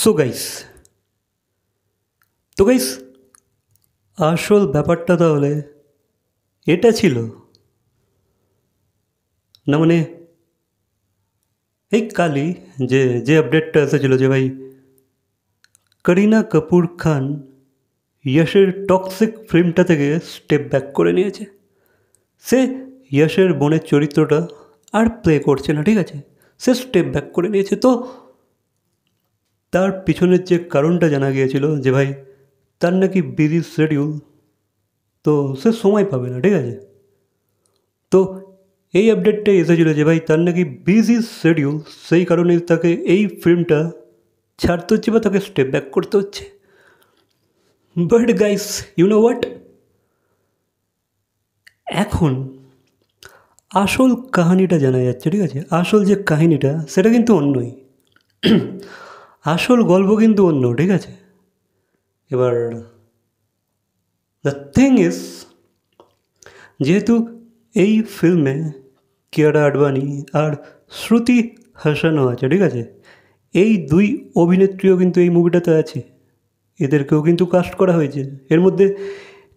So guys তো guys আসল ব্যাপারটা তাহলে এটা ছিল না, মানে এই কালই যে যে আপডেটটা এসেছিলো যে ভাই করিনা কাপুর খান যশের টক্সিক ফিল্মটা থেকে স্টেপ ব্যাক করে নিয়েছে। সে যশের বোনের চরিত্রটা আর প্লে করছে না, ঠিক আছে, সে স্টেপ ব্যাক করে নিয়েছে। তো তার পিছনের যে কারণটা জানা গিয়েছিল যে ভাই তার নাকি বিজি শিডিউল, তো সে সময় পাবে না, ঠিক আছে। তো এই আপডেটটাই এসেছিলো যে ভাই তার নাকি বিজি শিডিউল, সেই কারণে তাকে এই ফিল্মটা ছাড়তে হচ্ছে বা তাকে স্টেপ ব্যাক করতে হচ্ছে। But guys you know what, এখন আসল কাহিনিটা জানা যাচ্ছে, ঠিক আছে। আসল যে কাহিনিটা সেটা কিন্তু অন্যই, আসল গল্প কিন্তু অন্য, ঠিক আছে। এবার দ্য থিং ইজ, যেহেতু এই ফিল্মে কিয়ারা আডবাণী আর শ্রুতি হাসানও আছে, ঠিক আছে, এই দুই অভিনেত্রীও কিন্তু এই মুভিটাতে আছে, এদেরকেও কিন্তু কাস্ট করা হয়েছে। এর মধ্যে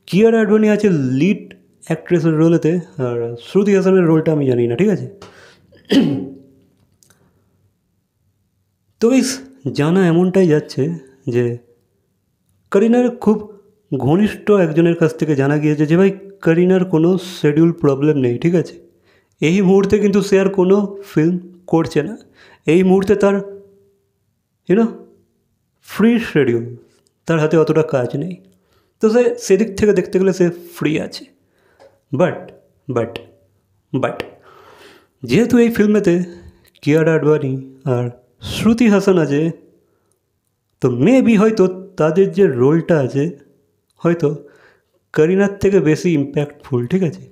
কিয়ারা আডবাণী আছে লিড অ্যাক্ট্রেসের রোলেতে, আর শ্রুতি হাসানের রোলটা আমি জানি না, ঠিক আছে। তো এই জানা এমনটাই যাচ্ছে যে করিনার খুব ঘনিষ্ঠ একজনের কাছ থেকে জানা গিয়েছে যে ভাই করিনার কোনো শিডিউল প্রবলেম নেই, ঠিক আছে। এই মুহূর্তে কিন্তু সে আর কোনো ফিল্ম করছে না, এই মুহূর্তে তার ইউনো ফ্রি শিডিউল, তার হাতে অতটা কাজ নেই। তো সে সেদিক থেকে দেখতে গেলে সে ফ্রি আছে। বাট বাট বাট যেহেতু এই ফিল্মেতে কিয়ারা আডবাণী আর শ্রুতি হাসান আছে, তো মেবি হয়তো তাদের যে রোলটা আছে হয়তো করিনার থেকে বেশি ইম্প্যাক্টফুল, ঠিক আছে।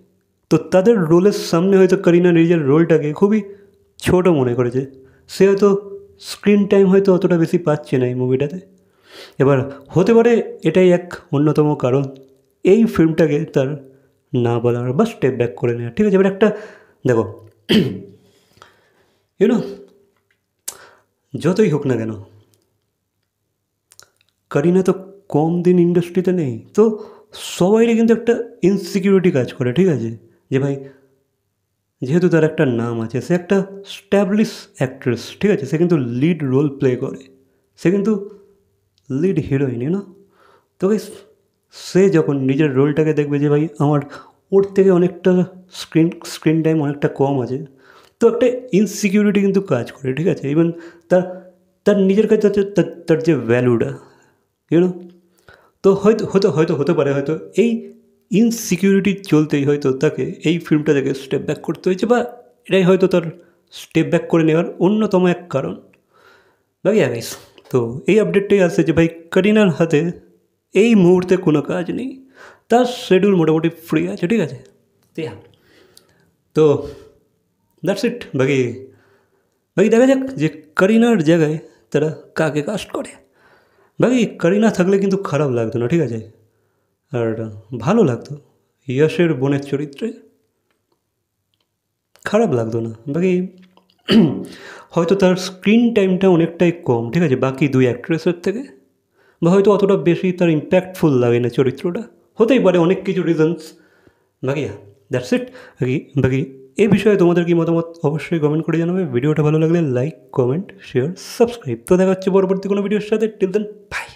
তো তাদের রোলের সামনে হয়তো করিনা নিজের রোলটাকে খুবই ছোট মনে করেছে, সে হয়তো স্ক্রিন টাইম হয়তো অতটা বেশি পাচ্ছে না এই মুভিটাতে। এবার হতে পারে এটাই এক অন্যতম কারণ এই ফিল্মটাকে তার না বলার বা স্টেপ ব্যাক করে নেওয়ার, ঠিক আছে। এবার একটা দেখো, ইউনো যতই হোক না কেন করিনা তো কম দিন ইন্ডাস্ট্রিতে নেই, তো সবাইরই কিন্তু একটা ইনসিকিউরিটি কাজ করে, ঠিক আছে, যে ভাই যেহেতু তার একটা নাম আছে, সে একটা স্ট্যাবলিশ অ্যাক্ট্রেস, ঠিক আছে, সে কিন্তু লিড রোল প্লে করে, সে কিন্তু লিড হিরোইন, না। তো সে যখন নিজের রোলটাকে দেখবে যে ভাই আমার ওর থেকে অনেকটা স্ক্রিন টাইম অনেকটা কম আছে, তো একটা ইনসিকিউরিটি কিন্তু কাজ করে, ঠিক আছে। ইভেন তার তার নিজের কাছে তার যে ভ্যালুটা, ইউনো, তো হতে পারে হয়তো এই ইনসিকিউরিটি চলতেই হয়তো তাকে এই ফিল্মটা থেকে স্টেপ ব্যাক করতে হয়েছে, বা এটাই হয়তো তার স্টেপ ব্যাক করে নেওয়ার অন্যতম এক কারণ। বাকি গাইস, তো এই আপডেটটাই আসছে যে ভাই করিনার হাতে এই মুহূর্তে কোনো কাজ নেই, তার শিডিউল মোটামুটি ফ্রি আছে, ঠিক আছে। তো দ্যাটস ইট। বাকি দেখা যাক যে করিনার জায়গায় তারা কাকে কাস্ট করে। বাকি করিনা থাকলে কিন্তু খারাপ লাগতো না, ঠিক আছে, আর ভালো লাগতো। যশের বোনের চরিত্রে খারাপ লাগতো না। বাকি হয়তো তার স্ক্রিন টাইমটা অনেকটাই কম, ঠিক আছে, বাকি দুই অ্যাক্ট্রেসের থেকে, বা হয়তো অতটা বেশি তার ইম্প্যাক্টফুল লাগে না চরিত্রটা, হতেই পারে অনেক কিছু রিজনস। বাকি দ্যাটস ইট। বাকি এই বিষয়ে তোমাদের কি মতামত অবশ্যই কমেন্ট করে জানাবে। ভিডিওটা ভালো লাগলে লাইক, কমেন্ট, শেয়ার, সাবস্ক্রাইব। তো দেখা হচ্ছে পরবর্তী কোনো ভিডিওর সাথে। Till then by.